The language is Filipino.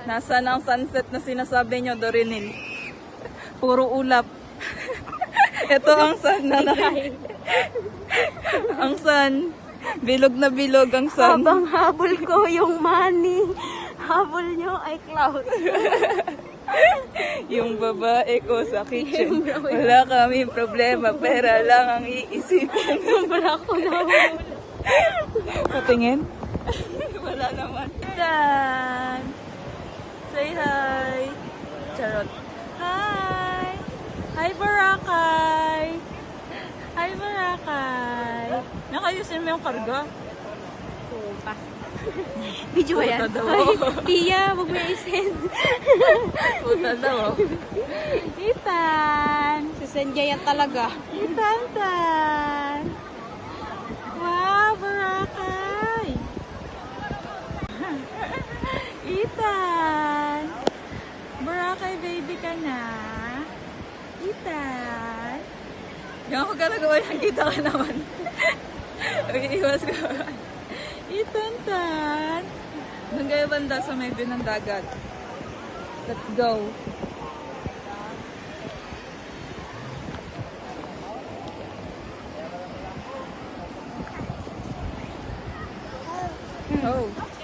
Nasaan ang sunset na sinasabi nyo, Dorinil? Puro ulap. Ito ang sun na ang sun. Bilog na bilog ang sun. Habang habol ko yung money, habol nyo ay cloud. Yung babae ko sa kitchen. Wala kami problema. Pera lang ang iisipin. Wala ko na. Patingin? Wala naman. Dan! Say hi! Charot. Hi! Hi, Boracay! Hi, Boracay! Nakayusin mo yung karga? Oo pa. Video ba yan? Puta daw. Ay, Pia, huwag mo i-send. Puta daw. Itan! Sisend niya yan talaga. Itan-tan! Wow, Boracay! Itan! Boracay baby ka na? Itan! Yung ako galagawa yung kita ka naman. Iwas ko. Itan-tan! Doon kayo banda sa may view ng dagat. Let's go! Oh.